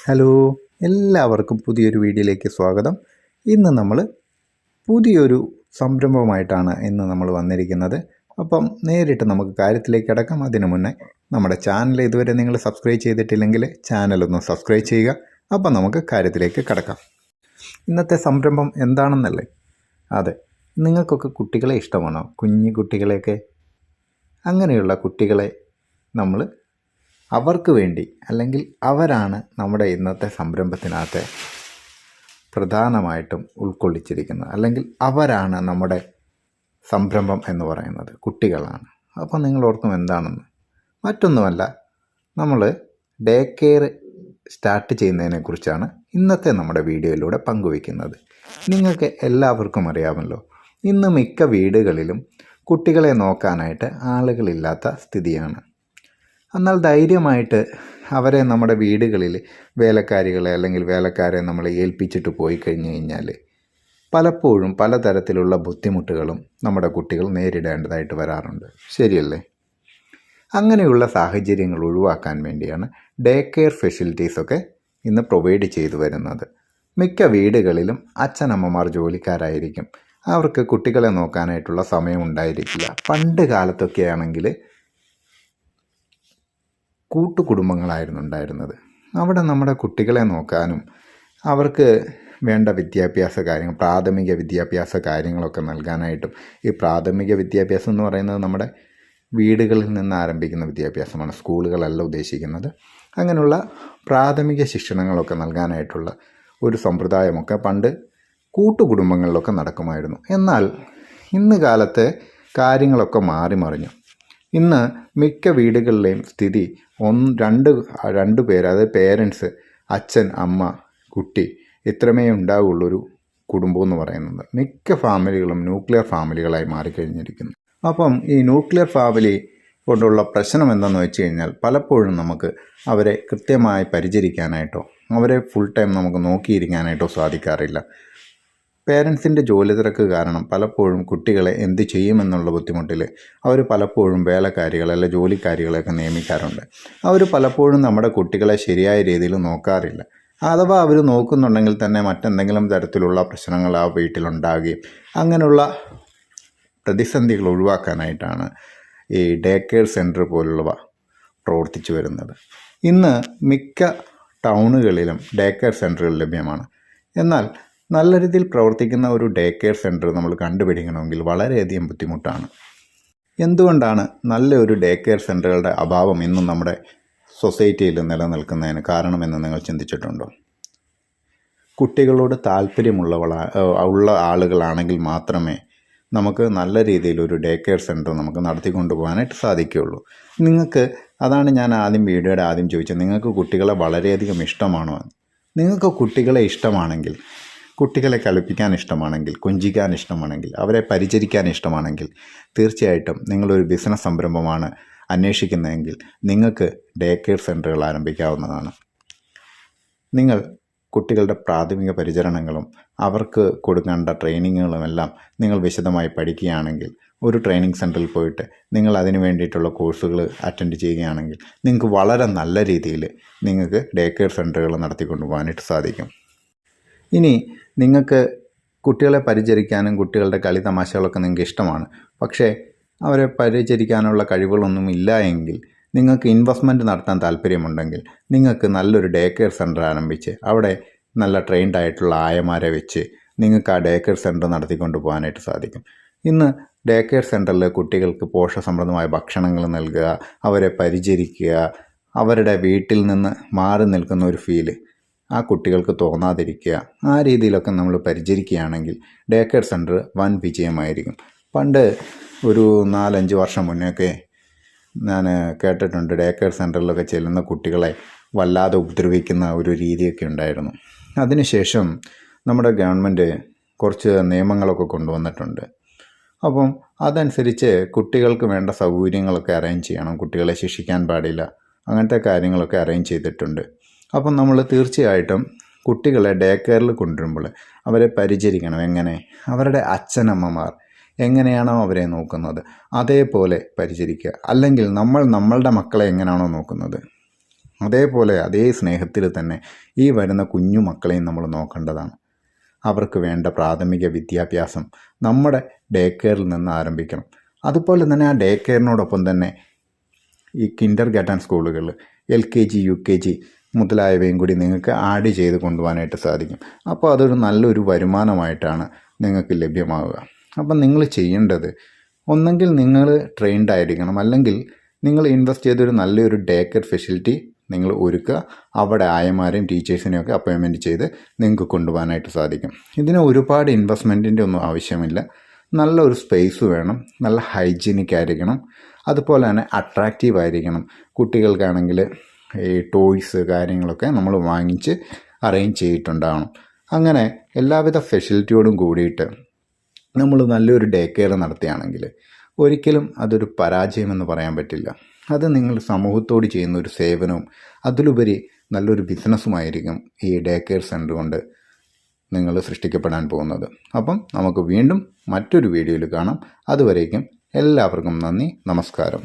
Hello, എല്ലാവർക്കും പുതിയൊരു വീഡിയോയിലേക്ക് സ്വാഗതം. ഇന്ന് നമ്മൾ പുതിയൊരു സംരംഭമായിട്ടാണ് നമ്മൾ വന്നിരിക്കുന്നത്. അപ്പം നേരിട്ട് നമുക്ക് കാര്യത്തിലേക്ക് കിടക്കാം. അതിനു മുന്നേ നമ്മുടെ ചാനൽ ഇതുവരെ നിങ്ങൾ സബ്സ്ക്രൈബ് ചെയ്തിട്ടില്ലെങ്കിൽ ചാനലൊന്ന് സബ്സ്ക്രൈബ് ചെയ്യുക. അപ്പം നമുക്ക് കാര്യത്തിലേക്ക് കിടക്കാം. ഇന്നത്തെ സംരംഭം എന്താണെന്നല്ലേ? അതെ, നിങ്ങൾക്കൊക്കെ കുട്ടികളെ ഇഷ്ടമാണോ? കുഞ്ഞു കുട്ടികളെയൊക്കെ. അങ്ങനെയുള്ള കുട്ടികളെ നമ്മൾ അവർക്ക് വേണ്ടി, അല്ലെങ്കിൽ അവരാണ് നമ്മുടെ ഇന്നത്തെ സംരംഭത്തിനകത്തെ പ്രധാനമായിട്ടും ഉൾക്കൊള്ളിച്ചിരിക്കുന്നത്, അല്ലെങ്കിൽ അവരാണ് നമ്മുടെ സംരംഭം എന്ന് പറയുന്നത്, കുട്ടികളാണ്. അപ്പോൾ നിങ്ങൾ ഓർക്കും എന്താണെന്ന്. മറ്റൊന്നുമല്ല, നമ്മൾ ഡേ കെയർ സ്റ്റാർട്ട് ചെയ്യുന്നതിനെക്കുറിച്ചാണ് ഇന്നത്തെ നമ്മുടെ വീഡിയോയിലൂടെ പങ്കുവയ്ക്കുന്നത്. നിങ്ങൾക്ക് എല്ലാവർക്കും അറിയാമല്ലോ, ഇന്ന് മിക്ക വീടുകളിലും കുട്ടികളെ നോക്കാനായിട്ട് ആളുകളില്ലാത്ത സ്ഥിതിയാണ്. എന്നാൽ ധൈര്യമായിട്ട് അവരെ നമ്മുടെ വീടുകളിൽ വേലക്കാരികളെ അല്ലെങ്കിൽ വേലക്കാരെ നമ്മൾ ഏൽപ്പിച്ചിട്ട് പോയി കഴിഞ്ഞ് കഴിഞ്ഞാൽ പലപ്പോഴും പലതരത്തിലുള്ള ബുദ്ധിമുട്ടുകളും നമ്മുടെ കുട്ടികൾ നേരിടേണ്ടതായിട്ട് വരാറുണ്ട്. ശരിയല്ലേ? അങ്ങനെയുള്ള സാഹചര്യങ്ങൾ ഒഴിവാക്കാൻ വേണ്ടിയാണ് ഡേ കെയർ ഫെസിലിറ്റീസൊക്കെ ഇന്ന് പ്രൊവൈഡ് ചെയ്തു വരുന്നത്. മിക്ക വീടുകളിലും അച്ഛനമ്മമാർ ജോലിക്കാരായിരിക്കും. അവർക്ക് കുട്ടികളെ നോക്കാനായിട്ടുള്ള സമയം ഉണ്ടായിരിക്കില്ല. പണ്ട് കാലത്തൊക്കെ ആണെങ്കിൽ കൂട്ടുകുടുംബങ്ങളായിരുന്നു ഉണ്ടായിരുന്നത്. അവിടെ നമ്മുടെ കുട്ടികളെ നോക്കാനും അവർക്ക് വേണ്ട വിദ്യാഭ്യാസ കാര്യങ്ങൾ, പ്രാഥമിക വിദ്യാഭ്യാസ കാര്യങ്ങളൊക്കെ നൽകാനായിട്ടും. ഈ പ്രാഥമിക വിദ്യാഭ്യാസം എന്ന് പറയുന്നത് നമ്മുടെ വീടുകളിൽ നിന്ന് ആരംഭിക്കുന്ന വിദ്യാഭ്യാസമാണ്, സ്കൂളുകളല്ല ഉദ്ദേശിക്കുന്നത്. അങ്ങനെയുള്ള പ്രാഥമിക ശിക്ഷണങ്ങളൊക്കെ നൽകാനായിട്ടുള്ള ഒരു സമ്പ്രദായമൊക്കെ പണ്ട് കൂട്ടുകുടുംബങ്ങളിലൊക്കെ നടക്കുമായിരുന്നു. എന്നാൽ ഇന്ന് കാലത്തെ കാര്യങ്ങളൊക്കെ മാറി മറിഞ്ഞു. ഇന്ന് മിക്ക വീടുകളിലെയും സ്ഥിതി രണ്ട് പേര്, അതായത് പേരൻസ്, അച്ഛൻ, അമ്മ, കുട്ടി, ഇത്രമേ ഉണ്ടാവുള്ളൊരു കുടുംബം എന്ന് പറയുന്നത്. മിക്ക ഫാമിലികളും ന്യൂക്ലിയർ ഫാമിലികളായി മാറിക്കഴിഞ്ഞിരിക്കുന്നു. അപ്പം ഈ ന്യൂക്ലിയർ ഫാമിലി കൊണ്ടുള്ള പ്രശ്നം എന്തെന്ന് വെച്ച് കഴിഞ്ഞാൽ, പലപ്പോഴും നമുക്ക് അവരെ കൃത്യമായി പരിചരിക്കാനായിട്ടോ അവരെ ഫുൾ ടൈം നമുക്ക് നോക്കിയിരിക്കാനായിട്ടോ സാധിക്കാറില്ല. പേരൻസിൻ്റെ ജോലി തിരക്ക് കാരണം പലപ്പോഴും കുട്ടികളെ എന്ത് ചെയ്യുമെന്നുള്ള ബുദ്ധിമുട്ടിൽ അവർ പലപ്പോഴും വേലക്കാരികളെ അല്ലെങ്കിൽ ജോലിക്കാരികളെയൊക്കെ നിയമിക്കാറുണ്ട്. അവർ പലപ്പോഴും നമ്മുടെ കുട്ടികളെ ശരിയായ രീതിയിൽ നോക്കാറില്ല. അഥവാ അവർ നോക്കുന്നുണ്ടെങ്കിൽ തന്നെ മറ്റെന്തെങ്കിലും തരത്തിലുള്ള പ്രശ്നങ്ങൾ ആ വീട്ടിലുണ്ടാകുകയും അങ്ങനെയുള്ള പ്രതിസന്ധികൾ ഒഴിവാക്കാനായിട്ടാണ് ഈ ഡേ കെയർ സെൻറ്റർ പോലുള്ളവ പ്രവർത്തിച്ചു വരുന്നത്. ഇന്ന് മിക്ക ടൗണുകളിലും ഡേ കെയർ സെൻറ്ററുകൾ ലഭ്യമാണ്. എന്നാൽ നല്ല രീതിയിൽ പ്രവർത്തിക്കുന്ന ഒരു ഡേ കെയർ സെൻറ്റർ നമ്മൾ കണ്ടുപിടിക്കണമെങ്കിൽ വളരെയധികം ബുദ്ധിമുട്ടാണ്. എന്തുകൊണ്ടാണ് നല്ലൊരു ഡേ കെയർ സെൻറ്ററുകളുടെ അഭാവം ഇന്നും നമ്മുടെ സൊസൈറ്റിയിൽ നിലനിൽക്കുന്നതിന് കാരണമെന്ന് നിങ്ങൾ ചിന്തിച്ചിട്ടുണ്ടോ? കുട്ടികളോട് ഉള്ള ആളുകളാണെങ്കിൽ മാത്രമേ നമുക്ക് നല്ല രീതിയിലൊരു ഡേ കെയർ സെൻറ്റർ നമുക്ക് നടത്തിക്കൊണ്ടു പോകാനായിട്ട് സാധിക്കുകയുള്ളൂ. അതാണ് ഞാൻ വീഡിയോയുടെ ആദ്യം ചോദിച്ചത്, നിങ്ങൾക്ക് കുട്ടികളെ വളരെയധികം ഇഷ്ടമാണോ എന്ന്. നിങ്ങൾക്ക് കുട്ടികളെ ഇഷ്ടമാണെങ്കിൽ, കുട്ടികളെ കളിപ്പിക്കാൻ ഇഷ്ടമാണെങ്കിൽ, കൊഞ്ചിക്കാൻ ഇഷ്ടമാണെങ്കിൽ, അവരെ പരിചരിക്കാൻ ഇഷ്ടമാണെങ്കിൽ, തീർച്ചയായിട്ടും നിങ്ങളൊരു ബിസിനസ് സംരംഭമാണ് അന്വേഷിക്കുന്നതെങ്കിൽ നിങ്ങൾക്ക് ഡേ കെയർ സെൻറ്ററുകൾ ആരംഭിക്കാവുന്നതാണ്. നിങ്ങൾ കുട്ടികളുടെ പ്രാഥമിക പരിചരണങ്ങളും അവർക്ക് കൊടുക്കേണ്ട ട്രെയിനിങ്ങുകളും എല്ലാം നിങ്ങൾ വിശദമായി പഠിക്കുകയാണെങ്കിൽ, ഒരു ട്രെയിനിങ് സെൻറ്ററിൽ പോയിട്ട് നിങ്ങൾ അതിന് വേണ്ടിയിട്ടുള്ള കോഴ്സുകൾ അറ്റൻഡ് ചെയ്യുകയാണെങ്കിൽ നിങ്ങൾക്ക് വളരെ നല്ല രീതിയിൽ നിങ്ങൾക്ക് ഡേ കെയർ സെൻറ്ററുകൾ നടത്തിക്കൊണ്ടു പോകാനായിട്ട് സാധിക്കും. ഇനി നിങ്ങൾക്ക് കുട്ടികളെ പരിചരിക്കാനും കുട്ടികളുടെ കളി തമാശകളൊക്കെ നിങ്ങൾക്ക് ഇഷ്ടമാണ്, പക്ഷേ അവരെ പരിചരിക്കാനുള്ള കഴിവുകളൊന്നും ഇല്ല എങ്കിൽ, നിങ്ങൾക്ക് ഇൻവെസ്റ്റ്മെൻറ്റ് നടത്താൻ താല്പര്യമുണ്ടെങ്കിൽ, നിങ്ങൾക്ക് നല്ലൊരു ഡേ കെയർ സെൻറ്റർ ആരംഭിച്ച് അവിടെ നല്ല ട്രെയിൻഡ് ആയിട്ടുള്ള ആയമാരെ വെച്ച് നിങ്ങൾക്ക് ആ ഡേ കെയർ സെൻറ്റർ നടത്തിക്കൊണ്ട് പോകാനായിട്ട് സാധിക്കും. ഇന്ന് ഡേ കെയർ സെൻറ്ററിൽ കുട്ടികൾക്ക് പോഷകസമൃദ്ധമായ ഭക്ഷണങ്ങൾ നൽകുക, അവരെ പരിചരിക്കുക, അവരുടെ വീട്ടിൽ നിന്ന് മാറി നിൽക്കുന്ന ഒരു ഫീല് ആ കുട്ടികൾക്ക് തോന്നാതിരിക്കുക, ആ രീതിയിലൊക്കെ നമ്മൾ പരിചരിക്കുകയാണെങ്കിൽ ഡേ കെയർ സെൻറ്റർ വൻ വിജയമായിരിക്കും. പണ്ട് ഒരു 4-5 വർഷം മുന്നേയൊക്കെ ഞാൻ കേട്ടിട്ടുണ്ട്, ഡേ കെയർ സെൻറ്ററിലൊക്കെ ചെല്ലുന്ന കുട്ടികളെ വല്ലാതെ ഉപദ്രവിക്കുന്ന ഒരു രീതിയൊക്കെ ഉണ്ടായിരുന്നു. അതിനുശേഷം നമ്മുടെ ഗവൺമെൻറ് കുറച്ച് നിയമങ്ങളൊക്കെ കൊണ്ടുവന്നിട്ടുണ്ട്. അപ്പം അതനുസരിച്ച് കുട്ടികൾക്ക് വേണ്ട സൗകര്യങ്ങളൊക്കെ അറേഞ്ച് ചെയ്യണം, കുട്ടികളെ ശിക്ഷിക്കാൻ പാടില്ല, അങ്ങനത്തെ കാര്യങ്ങളൊക്കെ അറേഞ്ച് ചെയ്തിട്ടുണ്ട്. അപ്പം നമ്മൾ തീർച്ചയായിട്ടും കുട്ടികളെ ഡേ കെയറിൽ കൊണ്ടുവരുമ്പോൾ അവരെ പരിചരിക്കണം. എങ്ങനെ? അവരുടെ അച്ഛനമ്മമാർ എങ്ങനെയാണോ അവരെ നോക്കുന്നത് അതേപോലെ പരിചരിക്കുക. അല്ലെങ്കിൽ നമ്മളുടെ മക്കളെ എങ്ങനെയാണോ നോക്കുന്നത് അതേപോലെ അതേ സ്നേഹത്തിൽ തന്നെ ഈ വരുന്ന കുഞ്ഞു മക്കളെയും നമ്മൾ നോക്കേണ്ടതാണ്. അവർക്ക് വേണ്ട പ്രാഥമിക വിദ്യാഭ്യാസം നമ്മുടെ ഡേ കെയറിൽ നിന്ന് ആരംഭിക്കണം. അതുപോലെ തന്നെ ആ ഡേ കെയറിനോടൊപ്പം തന്നെ ഈ കിൻഡർ ഗാർട്ടൻ സ്കൂളുകൾ, LKG UKG മുതലായവയും കൂടി നിങ്ങൾക്ക് ആഡ് ചെയ്ത് കൊണ്ടുപോകാനായിട്ട് സാധിക്കും. അപ്പോൾ അതൊരു നല്ലൊരു വരുമാനമായിട്ടാണ് നിങ്ങൾക്ക് ലഭ്യമാവുക. അപ്പം നിങ്ങൾ ചെയ്യേണ്ടത്, ഒന്നെങ്കിൽ നിങ്ങൾ ട്രെയിൻഡ് ആയിരിക്കണം, അല്ലെങ്കിൽ നിങ്ങൾ ഇൻവെസ്റ്റ് ചെയ്തൊരു നല്ലൊരു ഡേ കെയർ ഫെസിലിറ്റി നിങ്ങൾ ഒരുക്കുക. അവിടെ ആയമാരെയും ടീച്ചേഴ്സിനെയും ഒക്കെ അപ്പോയിൻമെൻറ്റ് ചെയ്ത് നിങ്ങൾക്ക് കൊണ്ടുപോകാനായിട്ട് സാധിക്കും. ഇതിന് ഒരുപാട് ഇൻവെസ്റ്റ്മെൻറ്റിൻ്റെ ഒന്നും ആവശ്യമില്ല. നല്ലൊരു സ്പേസ് വേണം, നല്ല ഹൈജീനിക് ആയിരിക്കണം, അതുപോലെ തന്നെ അട്രാക്റ്റീവ് ആയിരിക്കണം. കുട്ടികൾക്കാണെങ്കിൽ ഈ ടോയ്സ് കാര്യങ്ങളൊക്കെ നമ്മൾ വാങ്ങിച്ച് അറേഞ്ച് ചെയ്തിട്ടുണ്ടാവണം. അങ്ങനെ എല്ലാവിധ ഫെസിലിറ്റിയോടും കൂടിയിട്ട് നമ്മൾ നല്ലൊരു ഡേ കെയർ നടത്തുകയാണെങ്കിൽ ഒരിക്കലും അതൊരു പരാജയമെന്ന് പറയാൻ പറ്റില്ല. അത് നിങ്ങൾ സമൂഹത്തോട് ചെയ്യുന്ന ഒരു സേവനവും അതിലുപരി നല്ലൊരു ബിസിനസ്സുമായിരിക്കും ഈ ഡേ കെയർ സെൻ്റർ കൊണ്ട് നിങ്ങൾ സൃഷ്ടിക്കപ്പെടാൻ പോകുന്നത്. അപ്പം നമുക്ക് വീണ്ടും മറ്റൊരു വീഡിയോയിൽ കാണാം. അതുവരേക്കും എല്ലാവർക്കും നന്ദി, നമസ്കാരം.